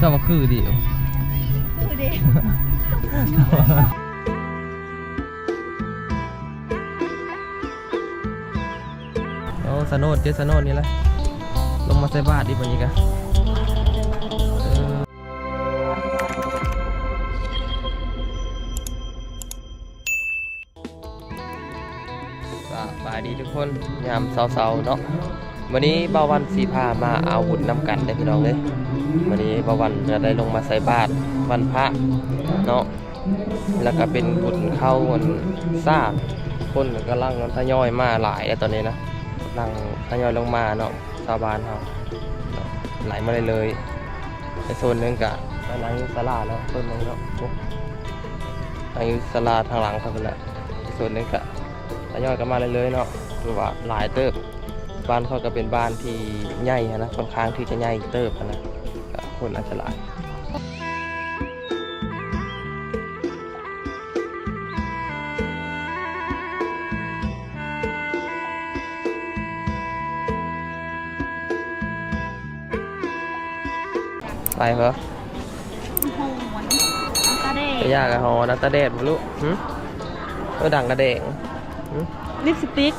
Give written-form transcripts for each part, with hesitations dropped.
เจ้ามาคือดิคือดิโอ้สโนดเจสโนดนี่แหละลงมาใส่บาทดิบนี้กันสบายดีทุกคนยามเสาๆเนาะวันนี้บ่าววันสีพามาเอาหุ่นนำกันได้พี่น้องเลยวันนี้บ่าววันจะได้ลงมาใส่บาตรวันพระเนาะแล้วก็เป็นบุญเข้าวันซ่าคนก็ลังทยอยมาหลายแล้วตอนนี้นะลังทยอยลงมาเนาะชาวบ้านเขาไหลมาเลยในโซนนึงกับนางยุสลาเนาะต้นนึงเนาะนางยุสลาทางหลังเขาเป็นแหละในโซนนึงกับทยอยกันมาเลยเนาะคือว่าหลายเติบบ้านเขาก็เป็นบ้านที่ใหญ่นะค่อนข้างที่จะใหญ่เติบนะคนอาจจะหลายไปเหรอไปยากอะฮอนักตาเดดมาลูกก็ดังกระเด้งลิปสติก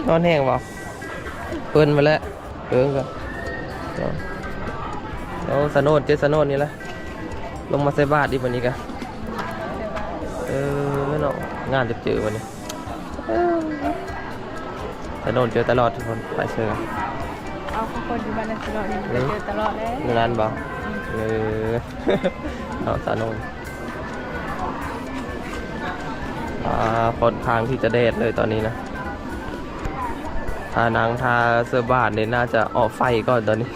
นอนแห้งบ่เปิ้นมาแล้วเปิ้นก็เอาสโนดเจสโนดนี่แหละลงมาใส่บาทดิวันนี้กันเนาะงานจะเจอวันนี้สโนดเจอตลอดทุกคนไปเชิญเอาคนอยู่บ้านตลอดเจอตลอดเลยนั่นบ่เอาสโนดค่อนข้างที่จะเดดเลยตอนนี้นะทานางทาเสื้อบาทเนี่ยน่าจะออกไฟก่อนตอนนี้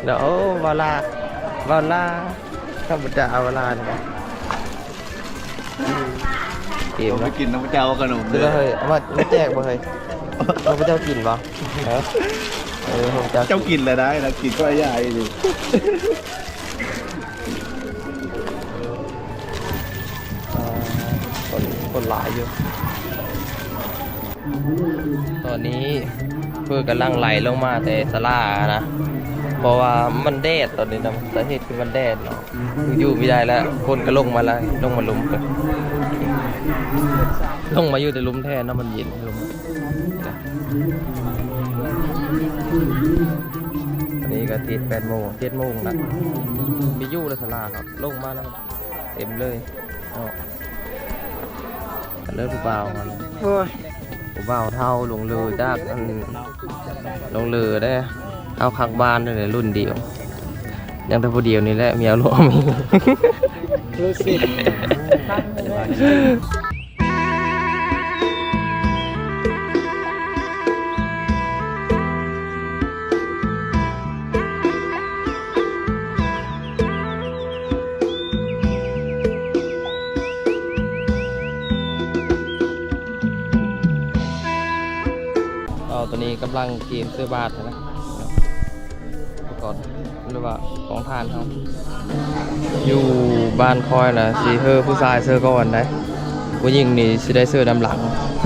เดี๋ยววาลข้าพเจ้าเวลาเนี่ยเก็บไปกินน้ำเจ้าขนมเลยเฮ้ยเอามาแจกบ่เฮ้ยข้าพเจ้ากินบ่เจ้ากินเลยได้นะกินก็ใหญ่ดิคนหลายอยู่ตอนนี้เพื่อกำลังไหลลงมาแต่สลานะเพราะว่ามันแดดตอนนี้นะสาเหตุคือมันแดดเนาะอยู่ไม่ได้แล้วคนก็ลงมาแล้วลงมาลุมกันลงมาอยู่แต่ลุมแทนนะมันเย็นลุมอันนี้ก็ที8 โมง7 โมงละมีอยู่ในสลาครับลงมาแล้วเต็มเลยเลิกผู้เบาผู้เบาเท่าลงเรือจากลงเรือได้เอาข้างบ้านเลยรุ่นเดียวยังแต่ผู้เดียวนี่แหละเมียรวมรู้สึกตอนนี้กำลังเกมเสื้อบาทนะก่อนหรือว่าของทานเขาอยู่บ้านคอยนะสีเธอผู้ชายเสื้อก่อนได้ผู้หญิงนี่สีได้เสื้อดำหลัง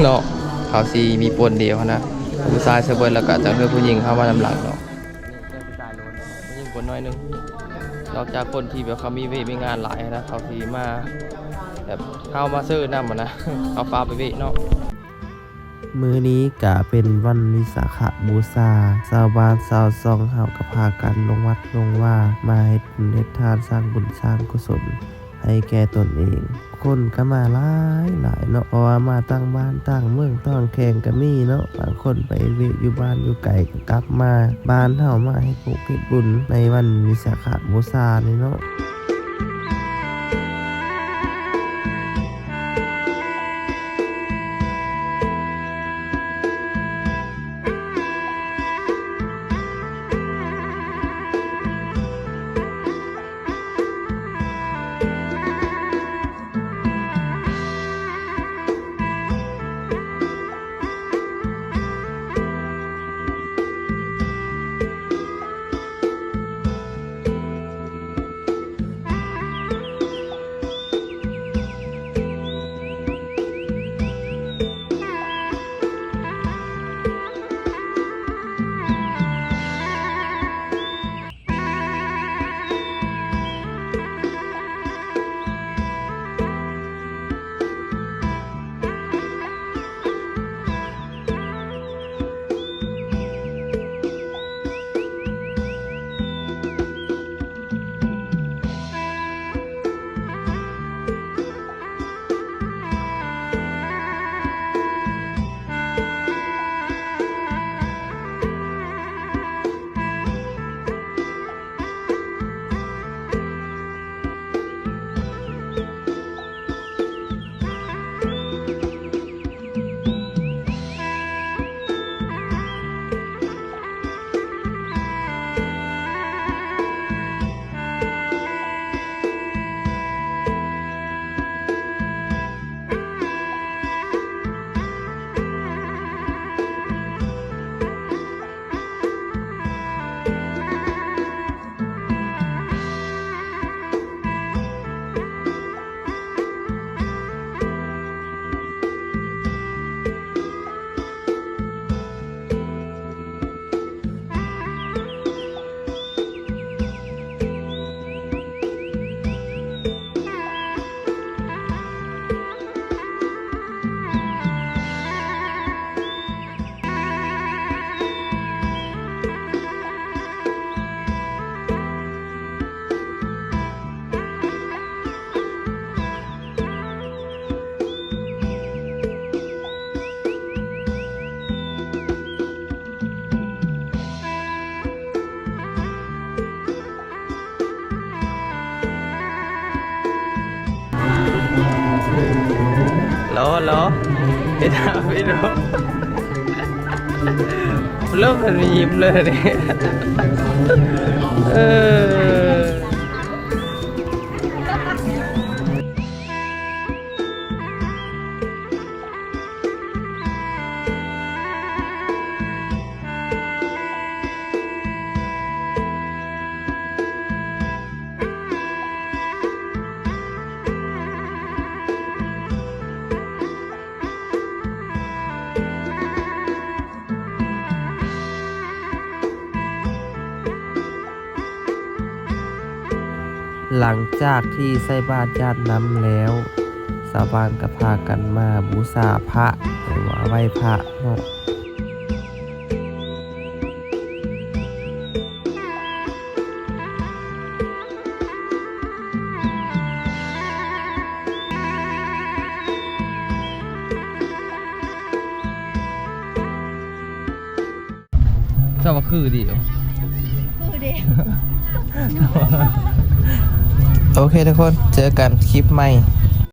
เนาะเขาสีมีปนเดียวนะผู้ชายเสื้อเบิร์แล้วก็จากเธอผู้หญิงเข้ามาดำหลังเนาะผู้หญิงปนน้อยนึงนอกจากคนที่แบบเขามีงานหลายนะเขาสีมาแบบเข้ามาเสื้อน้ำนะเอาฟ้าไปเนาะมื้อนี้กะเป็นวันวิสาขบูชาชาวบ้านชาวซองเฮาก็พากันลงวัดลงว่ามาเฮ็ดบุญเฮ็ดทานสร้างบุญสร้างกุศลให้แก่ตนเองคนก็มาหลายเนาะเพราะว่ามาตั้งบ้านตั้งเมืองตั้งแข่งก็มีเนาะบางคนไปเวะอยู่บ้านอยู่ไกลก็กลับมาบ้านเฮามาให้ปลูกเฮ็ดบุญในวันวิสาขบูชานี่เนาะ เหรอเห็นพี่น้องเริ่มมันยิ้มเลยเนี่ยหลังจากที่ใส่บาตรญาติน้ำแล้วชาวบ้านก็พากันมาบูชาพระหรือว่าไหว้พระเนาะเจ้าว่าคือดิ คือเดียว โอเคทุกคนเจอกันคลิปใหม่